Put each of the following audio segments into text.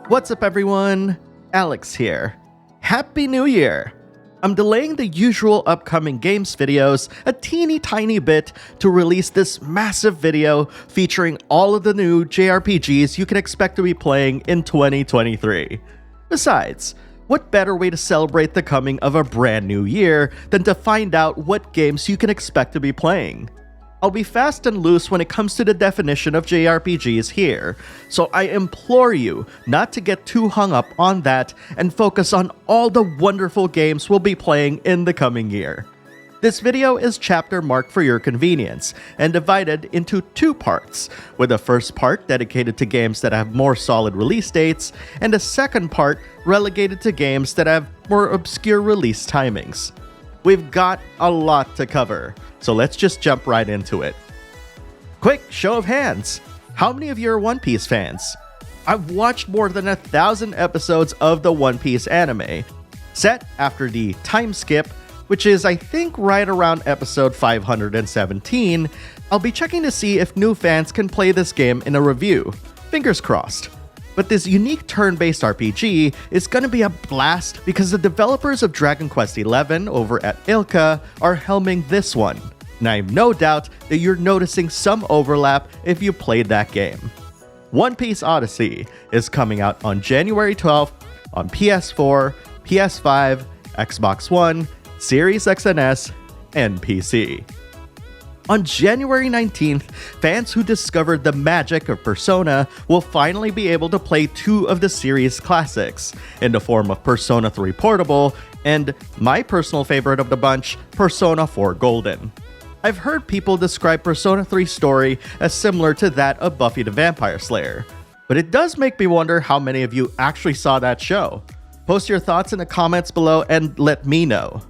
What's up everyone? Alex here. Happy New Year! I'm delaying the usual upcoming games videos a teeny tiny bit to release this massive video featuring all of the new JRPGs you can expect to be playing in 2023. Besides, what better way to celebrate the coming of a brand new year than to find out what games you can expect to be playing? I'll be fast and loose when it comes to the definition of JRPGs here, so I implore you not to get too hung up on that and focus on all the wonderful games we'll be playing in the coming year. This video is chapter marked for your convenience and divided into two parts, with the first part dedicated to games that have more solid release dates, and the second part relegated to games that have more obscure release timings. We've got a lot to cover, so let's just jump right into it. Quick show of hands, how many of you are One Piece fans? I've watched more than 1,000 episodes of the One Piece anime, set after the time skip, which is I think right around episode 517. I'll be checking to see if new fans can play this game in a review, fingers crossed. But this unique turn-based RPG is gonna be a blast because the developers of Dragon Quest XI over at ILCA are helming this one, and I have no doubt that you're noticing some overlap if you played that game. One Piece Odyssey is coming out on January 12th on PS4, PS5, Xbox One, Series X and S, and PC. On January 19th, fans who discovered the magic of Persona will finally be able to play two of the series' classics, in the form of Persona 3 Portable and, my personal favorite of the bunch, Persona 4 Golden. I've heard people describe Persona 3's story as similar to that of Buffy the Vampire Slayer, but it does make me wonder how many of you actually saw that show. Post your thoughts in the comments below and let me know.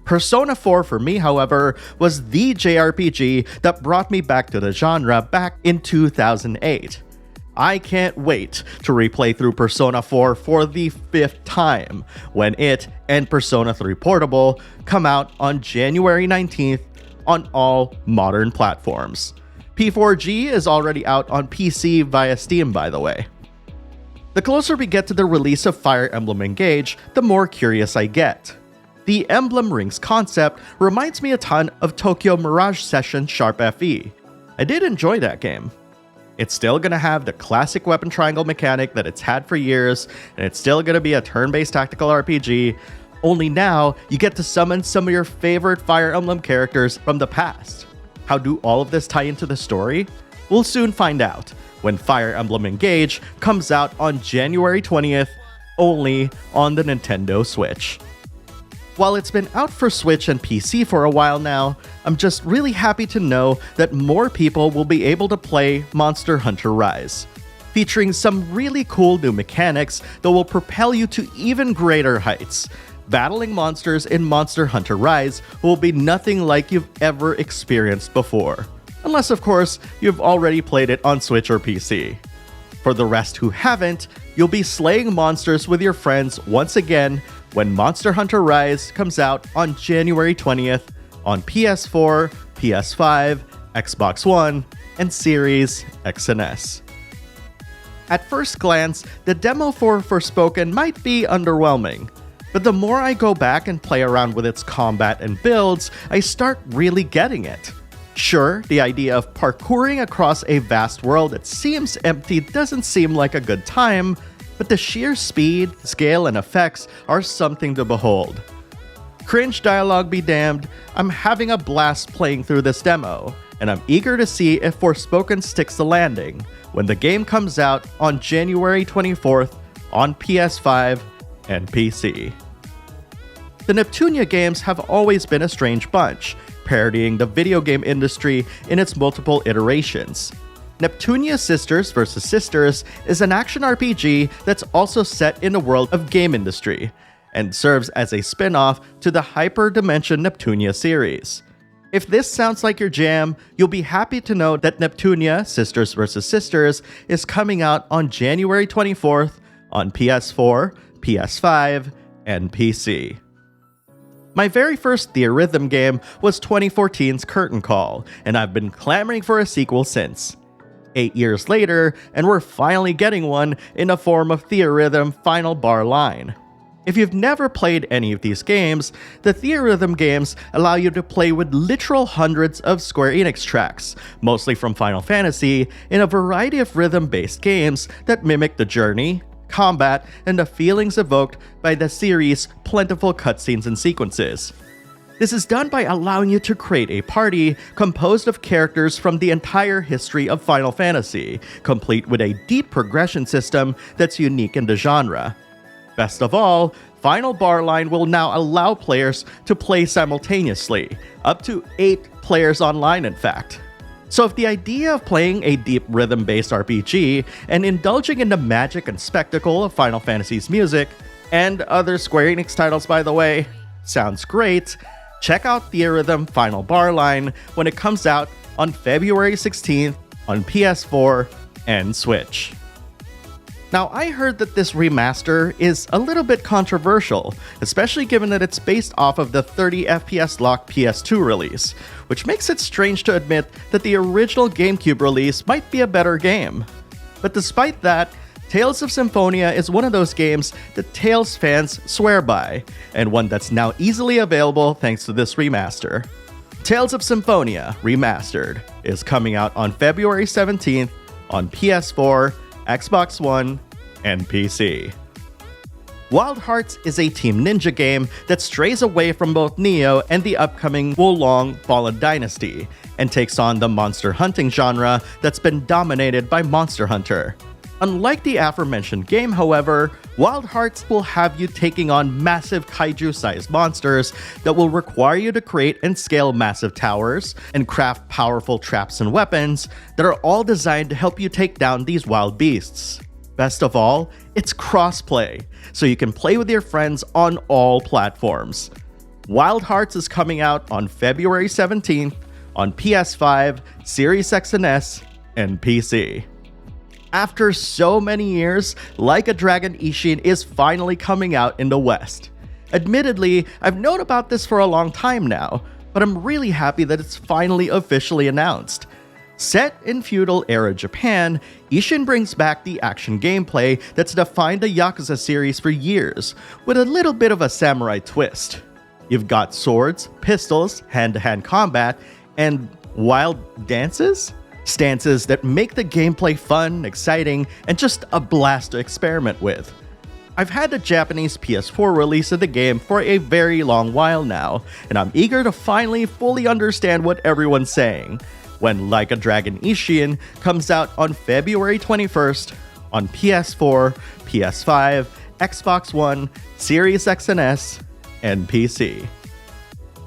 Persona 4 for me, however, was the JRPG that brought me back to the genre back in 2008. I can't wait to replay through Persona 4 for the 5th time when it and Persona 3 Portable come out on January 19th on all modern platforms. P4G is already out on PC via Steam, by the way. The closer we get to the release of Fire Emblem Engage, the more curious I get. The Emblem Rings concept reminds me a ton of Tokyo Mirage Session Sharp FE. I did enjoy that game. It's still gonna have the classic weapon triangle mechanic that it's had for years, and it's still gonna be a turn-based tactical RPG, only now you get to summon some of your favorite Fire Emblem characters from the past. How do all of this tie into the story? We'll soon find out when Fire Emblem Engage comes out on January 20th, only on the Nintendo Switch. While it's been out for Switch and PC for a while now, I'm just really happy to know that more people will be able to play Monster Hunter Rise, featuring some really cool new mechanics that will propel you to even greater heights. Battling monsters in Monster Hunter Rise will be nothing like you've ever experienced before, unless of course you've already played it on Switch or PC. For the rest who haven't, you'll be slaying monsters with your friends once again when Monster Hunter Rise comes out on January 20th on PS4, PS5, Xbox One, and Series X and S. At first glance, the demo for Forspoken might be underwhelming, but the more I go back and play around with its combat and builds, I start really getting it. Sure, the idea of parkouring across a vast world that seems empty doesn't seem like a good time, but the sheer speed, scale, and effects are something to behold. Cringe dialogue be damned, I'm having a blast playing through this demo, and I'm eager to see if Forspoken sticks the landing when the game comes out on January 24th on PS5 and PC. The Neptunia games have always been a strange bunch, parodying the video game industry in its multiple iterations. Neptunia Sisters vs. Sisters is an action RPG that's also set in the world of game industry, and serves as a spin-off to the Hyper Dimension Neptunia series. If this sounds like your jam, you'll be happy to know that Neptunia Sisters vs. Sisters is coming out on January 24th on PS4, PS5, and PC. My very first Theatrhythm game was 2014's Curtain Call, and I've been clamoring for a sequel since. 8 years later, and we're finally getting one in the form of Theatrhythm Final Bar Line. If you've never played any of these games, the Theatrhythm games allow you to play with literal hundreds of Square Enix tracks, mostly from Final Fantasy, in a variety of rhythm-based games that mimic the journey, combat, and the feelings evoked by the series' plentiful cutscenes and sequences. This is done by allowing you to create a party composed of characters from the entire history of Final Fantasy, complete with a deep progression system that's unique in the genre. Best of all, Final Bar Line will now allow players to play simultaneously, up to 8 players online in fact. So if the idea of playing a deep rhythm-based RPG and indulging in the magic and spectacle of Final Fantasy's music, and other Square Enix titles by the way, sounds great, check out Theatrhythm Final Bar Line when it comes out on February 16th on PS4 and Switch. Now, I heard that this remaster is a little bit controversial, especially given that it's based off of the 30 FPS locked PS2 release, which makes it strange to admit that the original GameCube release might be a better game. But despite that, Tales of Symphonia is one of those games that Tales fans swear by, and one that's now easily available thanks to this remaster. Tales of Symphonia Remastered is coming out on February 17th on PS4, Xbox One, and PC. Wild Hearts is a Team Ninja game that strays away from both Neo and the upcoming Wolong Fallen Dynasty, and takes on the monster hunting genre that's been dominated by Monster Hunter. Unlike the aforementioned game, however, Wild Hearts will have you taking on massive kaiju-sized monsters that will require you to create and scale massive towers and craft powerful traps and weapons that are all designed to help you take down these wild beasts. Best of all, it's crossplay, so you can play with your friends on all platforms. Wild Hearts is coming out on February 17th on PS5, Series X and S, and PC. After so many years, Like a Dragon Ishin is finally coming out in the West. Admittedly, I've known about this for a long time now, but I'm really happy that it's finally officially announced. Set in feudal-era Japan, Ishin brings back the action gameplay that's defined the Yakuza series for years, with a little bit of a samurai twist. You've got swords, pistols, hand-to-hand combat, and wild dances? Stances that make the gameplay fun, exciting, and just a blast to experiment with. I've had the Japanese PS4 release of the game for a very long while now, and I'm eager to finally fully understand what everyone's saying when Like a Dragon Ishin comes out on February 21st on PS4, PS5, Xbox One, Series X and S, and PC.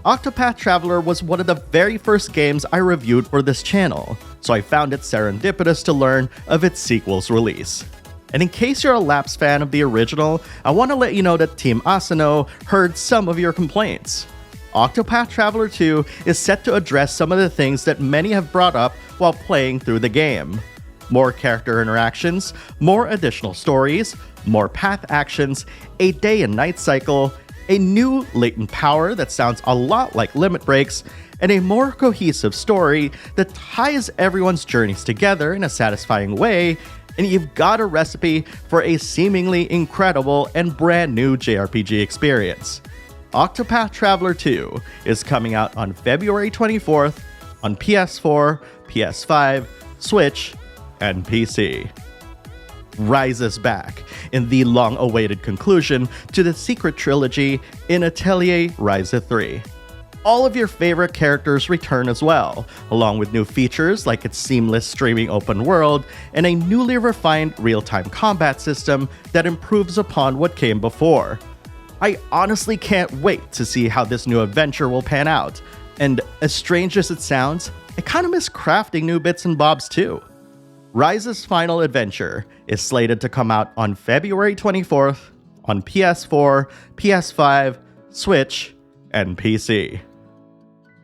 Octopath Traveler was one of the very first games I reviewed for this channel, so I found it serendipitous to learn of its sequel's release. And in case you're a lapsed fan of the original, I want to let you know that Team Asano heard some of your complaints. Octopath Traveler 2 is set to address some of the things that many have brought up while playing through the game. More character interactions, more additional stories, more path actions, a day and night cycle, a new latent power that sounds a lot like limit breaks, and a more cohesive story that ties everyone's journeys together in a satisfying way, and you've got a recipe for a seemingly incredible and brand new JRPG experience. Octopath Traveler 2 is coming out on February 24th on PS4, PS5, Switch, and PC. Ryza's back in the long-awaited conclusion to the Secret Trilogy in Atelier Ryza 3. All of your favorite characters return as well, along with new features like its seamless streaming open world and a newly refined real-time combat system that improves upon what came before. I honestly can't wait to see how this new adventure will pan out, and as strange as it sounds, I kinda miss crafting new bits and bobs too. Ryza's final adventure is slated to come out on February 24th on PS4, PS5, Switch, and PC.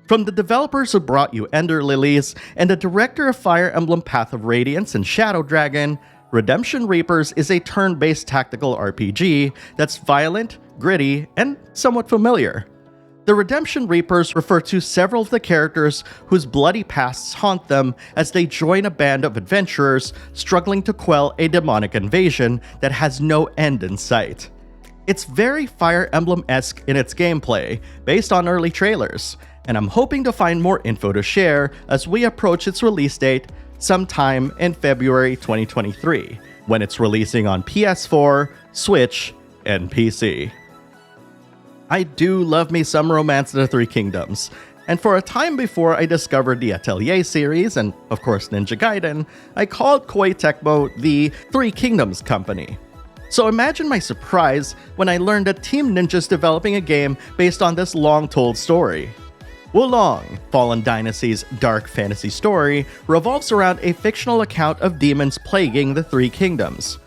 From the developers who brought you Ender Lilies and the director of Fire Emblem Path of Radiance and Shadow Dragon, Redemption Reapers is a turn-based tactical RPG that's violent, gritty, and somewhat familiar. The Redemption Reapers refer to several of the characters whose bloody pasts haunt them as they join a band of adventurers struggling to quell a demonic invasion that has no end in sight. It's very Fire Emblem-esque in its gameplay, based on early trailers, and I'm hoping to find more info to share as we approach its release date sometime in February 2023, when it's releasing on PS4, Switch, and PC. I do love me some Romance of the Three Kingdoms, and for a time before I discovered the Atelier series and, of course, Ninja Gaiden, I called Koei Tecmo the Three Kingdoms Company. So imagine my surprise when I learned that Team Ninja's developing a game based on this long-told story. Wulong, Fallen Dynasty's dark fantasy story, revolves around a fictional account of demons plaguing the Three Kingdoms.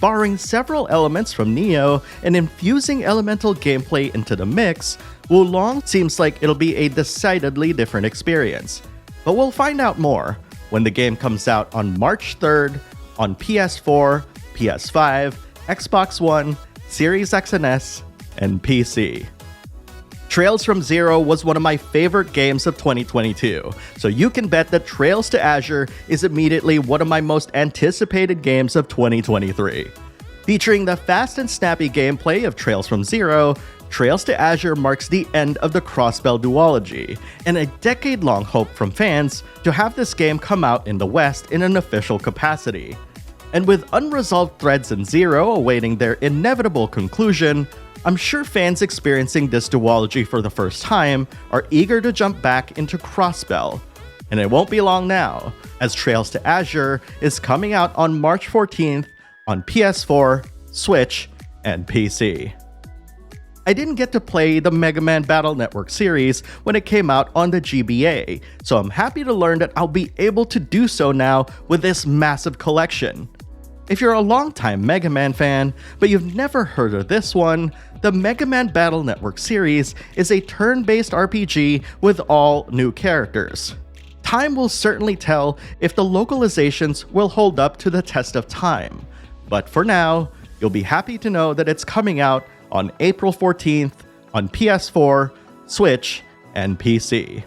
Borrowing several elements from Neo and infusing elemental gameplay into the mix, Wulong seems like it'll be a decidedly different experience. But we'll find out more when the game comes out on March 3rd on PS4, PS5, Xbox One, Series X and S, and PC. Trails from Zero was one of my favorite games of 2022, so you can bet that Trails to Azure is immediately one of my most anticipated games of 2023. Featuring the fast and snappy gameplay of Trails from Zero, Trails to Azure marks the end of the Crossbell duology, and a decade-long hope from fans to have this game come out in the West in an official capacity. And with unresolved threads in Zero awaiting their inevitable conclusion, I'm sure fans experiencing this duology for the first time are eager to jump back into Crossbell. And it won't be long now, as Trails to Azure is coming out on March 14th on PS4, Switch, and PC. I didn't get to play the Megaman Battle Network series when it came out on the GBA, so I'm happy to learn that I'll be able to do so now with this massive collection. If you're a longtime Mega Man fan, but you've never heard of this one, the Mega Man Battle Network series is a turn-based RPG with all new characters. Time will certainly tell if the localizations will hold up to the test of time, but for now, you'll be happy to know that it's coming out on April 14th on PS4, Switch, and PC.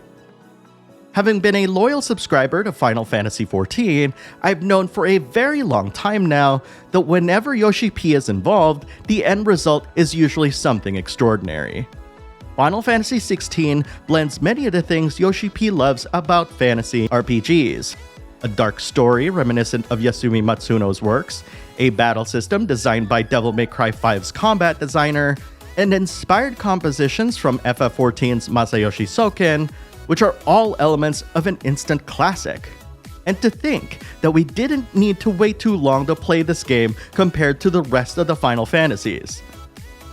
Having been a loyal subscriber to Final Fantasy XIV, I've known for a very long time now that whenever Yoshi P is involved, the end result is usually something extraordinary. Final Fantasy XVI blends many of the things Yoshi P loves about fantasy RPGs. A dark story reminiscent of Yasumi Matsuno's works, a battle system designed by Devil May Cry 5's combat designer, and inspired compositions from FF14's Masayoshi Soken, which are all elements of an instant classic. And to think that we didn't need to wait too long to play this game compared to the rest of the Final Fantasies.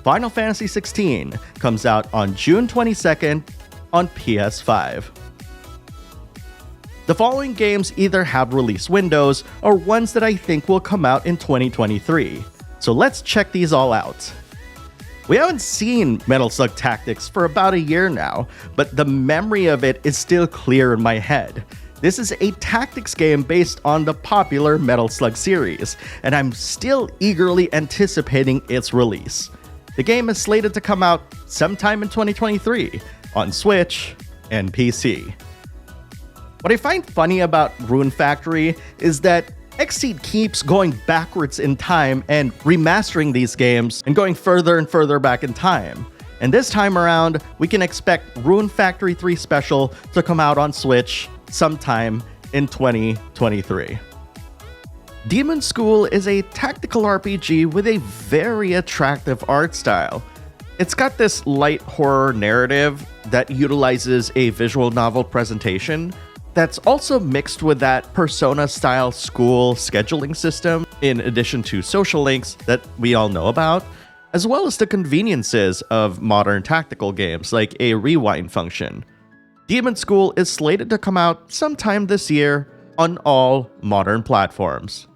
Final Fantasy XVI comes out on June 22nd on PS5. The following games either have release windows or ones that I think will come out in 2023, so let's check these all out. We haven't seen Metal Slug Tactics for about a year now, but the memory of it is still clear in my head. This is a tactics game based on the popular Metal Slug series, and I'm still eagerly anticipating its release. The game is slated to come out sometime in 2023 on Switch and PC. What I find funny about Rune Factory is that Xseed keeps going backwards in time and remastering these games and going further and further back in time. And this time around, we can expect Rune Factory 3 Special to come out on Switch sometime in 2023. Demonschool is a tactical RPG with a very attractive art style. It's got this light horror narrative that utilizes a visual novel presentation that's also mixed with that Persona-style school scheduling system, in addition to social links that we all know about, as well as the conveniences of modern tactical games like a rewind function. Demonschool is slated to come out sometime this year on all modern platforms.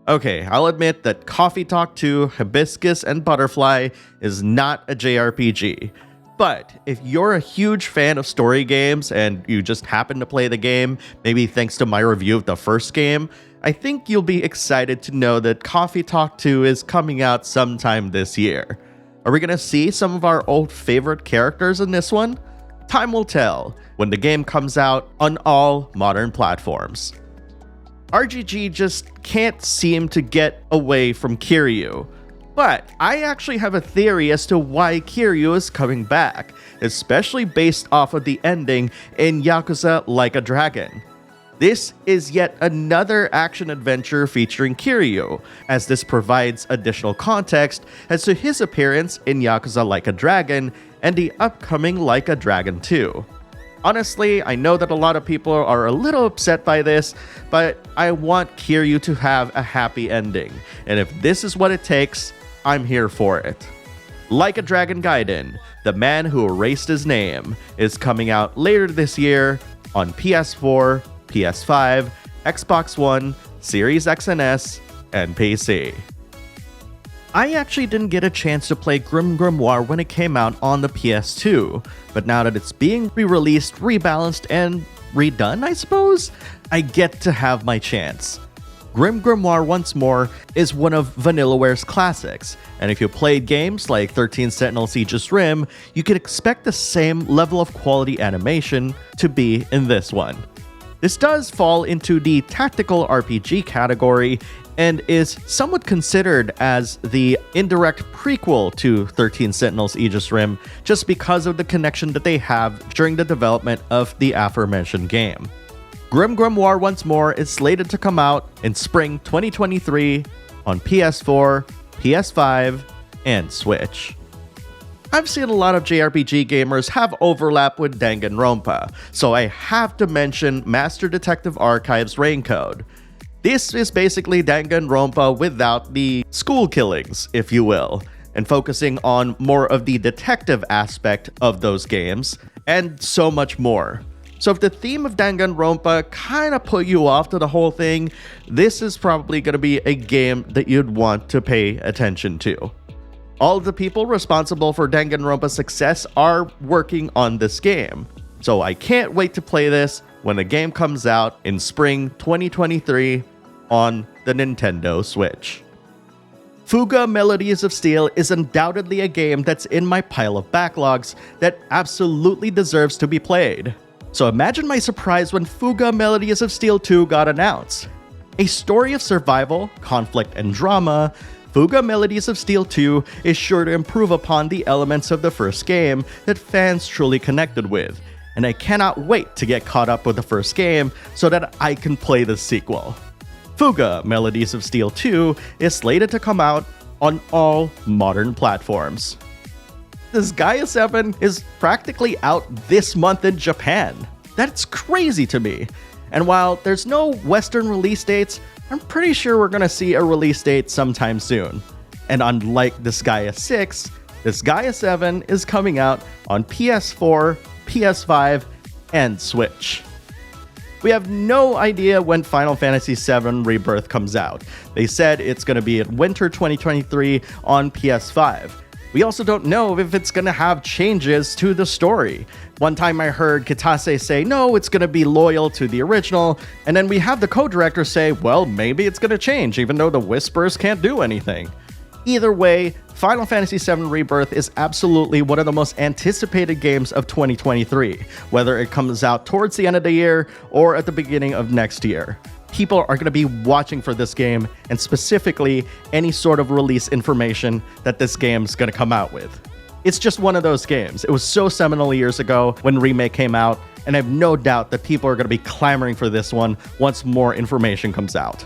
Okay, I'll admit that Coffee Talk 2, Hibiscus, and Butterfly is not a JRPG. But if you're a huge fan of story games and you just happen to play the game, maybe thanks to my review of the first game, I think you'll be excited to know that Coffee Talk 2 is coming out sometime this year. Are we gonna see some of our old favorite characters in this one? Time will tell when the game comes out on all modern platforms. RGG just can't seem to get away from Kiryu. But I actually have a theory as to why Kiryu is coming back, especially based off of the ending in Yakuza Like a Dragon. This is yet another action-adventure featuring Kiryu, as this provides additional context as to his appearance in Yakuza Like a Dragon and the upcoming Like a Dragon 2. Honestly, I know that a lot of people are a little upset by this, but I want Kiryu to have a happy ending, and if this is what it takes, I'm here for it. Like a Dragon Gaiden, The Man Who Erased His Name, is coming out later this year on PS4, PS5, Xbox One, Series X and S, and PC. I actually didn't get a chance to play GrimGrimoire when it came out on the PS2, but now that it's being re-released, rebalanced, and redone, I suppose, I get to have my chance. GrimGrimoire OnceMore is one of Vanillaware's classics, and if you played games like 13 Sentinels Aegis Rim, you can expect the same level of quality animation to be in this one. This does fall into the tactical RPG category and is somewhat considered as the indirect prequel to 13 Sentinels Aegis Rim just because of the connection that they have during the development of the aforementioned game. GrimGrimoire OnceMore is slated to come out in spring 2023 on PS4, PS5, and Switch. I've seen a lot of JRPG gamers have overlap with Danganronpa, so I have to mention Master Detective Archive's RAINCODE. This is basically Danganronpa without the school killings, if you will, and focusing on more of the detective aspect of those games, and so much more. So if the theme of Danganronpa kind of put you off to the whole thing, this is probably going to be a game that you'd want to pay attention to. All of the people responsible for Danganronpa's success are working on this game, so I can't wait to play this when the game comes out in spring 2023 on the Nintendo Switch. Fuga Melodies of Steel is undoubtedly a game that's in my pile of backlogs that absolutely deserves to be played. So imagine my surprise when Fuga Melodies of Steel 2 got announced. A story of survival, conflict, and drama, Fuga Melodies of Steel 2 is sure to improve upon the elements of the first game that fans truly connected with, and I cannot wait to get caught up with the first game so that I can play the sequel. Fuga Melodies of Steel 2 is slated to come out on all modern platforms. This Gaia 7 is practically out this month in Japan. That's crazy to me. And while there's no Western release dates, I'm pretty sure we're gonna see a release date sometime soon. And unlike this Gaia 6, this Gaia 7 is coming out on PS4, PS5, and Switch. We have no idea when Final Fantasy VII Rebirth comes out. They said it's gonna be in winter 2023 on PS5. We also don't know if it's gonna have changes to the story. One time I heard Kitase say, no, it's gonna be loyal to the original, and then we have the co-director say, well, maybe it's gonna change, even though the Whispers can't do anything. Either way, Final Fantasy VII Rebirth is absolutely one of the most anticipated games of 2023, whether it comes out towards the end of the year or at the beginning of next year. People are going to be watching for this game, and specifically any sort of release information that this game's going to come out with. It's just one of those games. It was so seminal years ago when Remake came out, and I have no doubt that people are going to be clamoring for this one once more information comes out.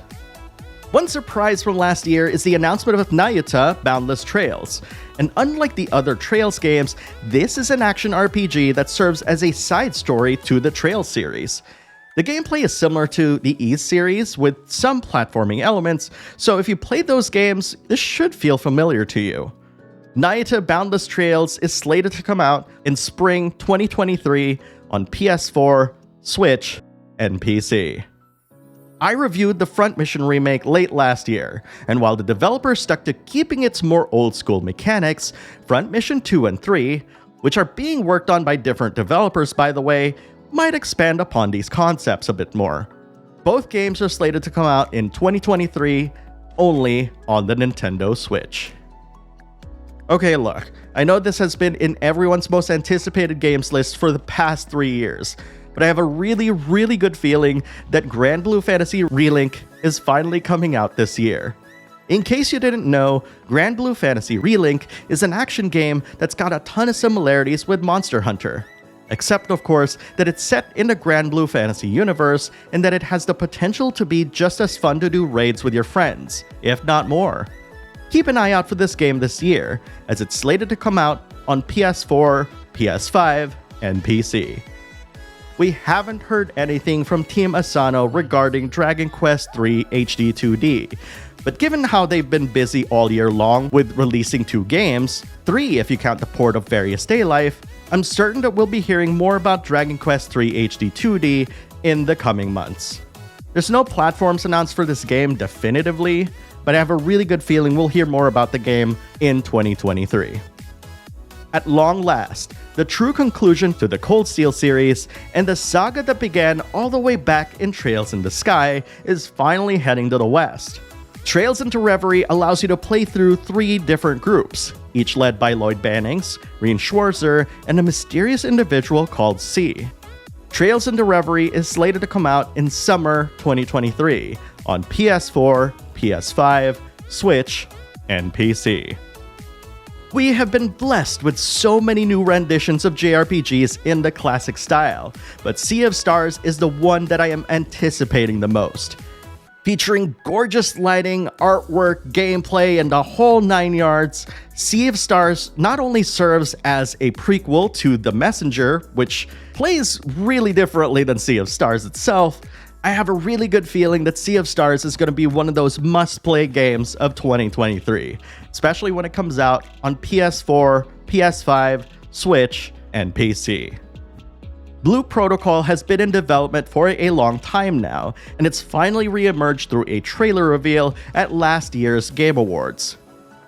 One surprise from last year is the announcement of Nayuta Boundless Trails. And unlike the other Trails games, this is an action RPG that serves as a side story to the Trails series. The gameplay is similar to the Ys series with some platforming elements, so if you played those games, this should feel familiar to you. Nayuta Boundless Trails is slated to come out in spring 2023 on PS4, Switch, and PC. I reviewed the Front Mission remake late last year, and while the developer stuck to keeping its more old-school mechanics, Front Mission 2 and 3, which are being worked on by different developers by the way, might expand upon these concepts a bit more. Both games are slated to come out in 2023, only on the Nintendo Switch. Okay, look, I know this has been in everyone's most anticipated games list for the past 3 years, but I have a really good feeling that Granblue Fantasy Relink is finally coming out this year. In case you didn't know, Granblue Fantasy Relink is an action game that's got a ton of similarities with Monster Hunter. Except, of course, that it's set in the Granblue Fantasy universe and that it has the potential to be just as fun to do raids with your friends, if not more. Keep an eye out for this game this year, as it's slated to come out on PS4, PS5, and PC. We haven't heard anything from Team Asano regarding Dragon Quest III HD 2D, but given how they've been busy all year long with releasing 2 games, 3 if you count the port of Various Daylife, I'm certain that we'll be hearing more about Dragon Quest III HD 2D in the coming months. There's no platforms announced for this game definitively, but I have a really good feeling we'll hear more about the game in 2023. At long last, the true conclusion to the Cold Steel series and the saga that began all the way back in Trails in the Sky is finally heading to the west. Trails into Reverie allows you to play through 3 different groups, each led by Lloyd Bannings, Rien Schwarzer, and a mysterious individual called C. Trails into Reverie is slated to come out in summer 2023 on PS4, PS5, Switch, and PC. We have been blessed with so many new renditions of JRPGs in the classic style, but Sea of Stars is the one that I am anticipating the most. Featuring gorgeous lighting, artwork, gameplay, and the whole 9 yards, Sea of Stars not only serves as a prequel to The Messenger, which plays really differently than Sea of Stars itself, I have a really good feeling that Sea of Stars is going to be one of those must-play games of 2023, especially when it comes out on PS4, PS5, Switch, and PC. Blue Protocol has been in development for a long time now, and it's finally re-emerged through a trailer reveal at last year's Game Awards.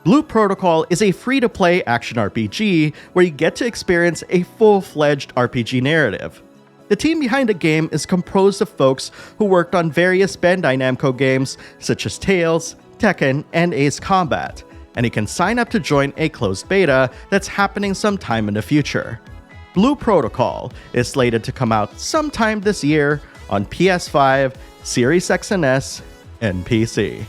Blue Protocol is a free-to-play action RPG where you get to experience a full-fledged RPG narrative. The team behind the game is composed of folks who worked on various Bandai Namco games such as Tales, Tekken, and Ace Combat, and you can sign up to join a closed beta that's happening sometime in the future. Blue Protocol is slated to come out sometime this year on PS5, Series X and S, and PC.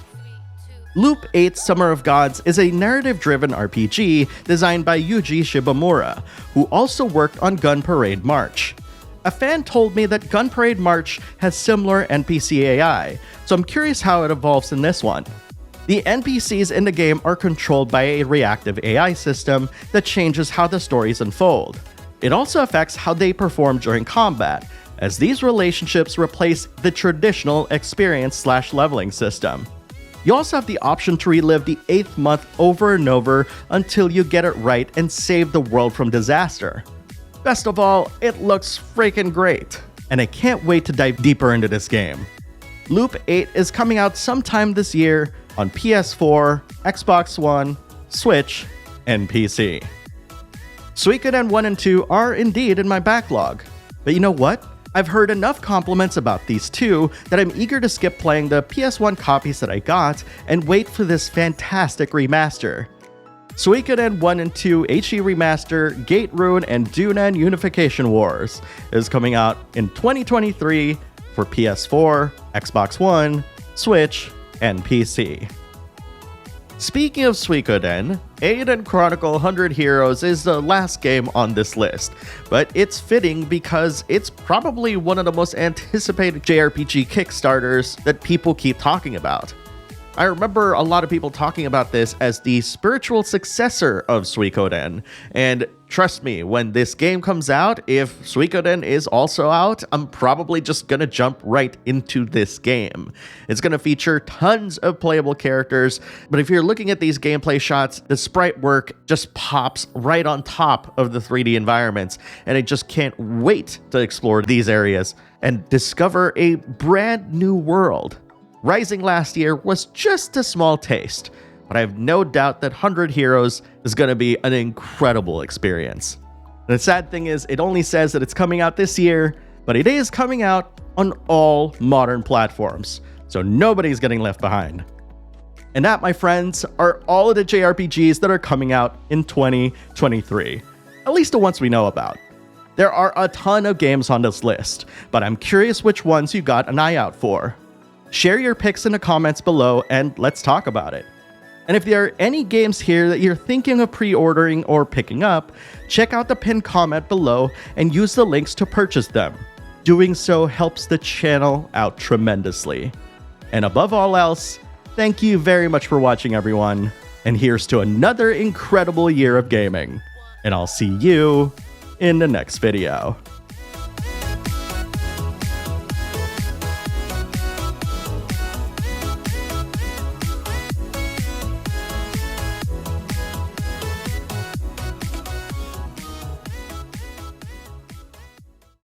Loop 8 Summer of Gods is a narrative-driven RPG designed by Yuji Shibamura, who also worked on Gun Parade March. A fan told me that Gun Parade March has similar NPC AI, so I'm curious how it evolves in this one. The NPCs in the game are controlled by a reactive AI system that changes how the stories unfold. It also affects how they perform during combat, as these relationships replace the traditional experience/leveling system. You also have the option to relive the 8th month over and over until you get it right and save the world from disaster. Best of all, it looks freaking great, and I can't wait to dive deeper into this game. Loop 8 is coming out sometime this year on PS4, Xbox One, Switch, and PC. Suikoden 1 and 2 are indeed in my backlog, but you know what? I've heard enough compliments about these 2 that I'm eager to skip playing the PS1 copies that I got and wait for this fantastic remaster. Suikoden 1 and 2 HD Remaster, Gate Rune, and Dunan Unification Wars is coming out in 2023 for PS4, Xbox One, Switch, and PC. Speaking of Suikoden, Eiyuden Chronicle 100 Heroes is the last game on this list, but it's fitting because it's probably one of the most anticipated JRPG Kickstarters that people keep talking about. I remember a lot of people talking about this as the spiritual successor of Suikoden, and trust me, when this game comes out, if Suikoden is also out, I'm probably just gonna jump right into this game. It's gonna feature tons of playable characters, but if you're looking at these gameplay shots, the sprite work just pops right on top of the 3D environments, and I just can't wait to explore these areas and discover a brand new world. Rising last year was just a small taste, but I have no doubt that 100 Heroes is going to be an incredible experience. The sad thing is, it only says that it's coming out this year, but it is coming out on all modern platforms, so nobody's getting left behind. And that, my friends, are all of the JRPGs that are coming out in 2023. At least the ones we know about. There are a ton of games on this list, but I'm curious which ones you got an eye out for. Share your picks in the comments below and let's talk about it. And if there are any games here that you're thinking of pre-ordering or picking up, check out the pinned comment below and use the links to purchase them. Doing so helps the channel out tremendously. And above all else, thank you very much for watching, everyone. And here's to another incredible year of gaming. And I'll see you in the next video.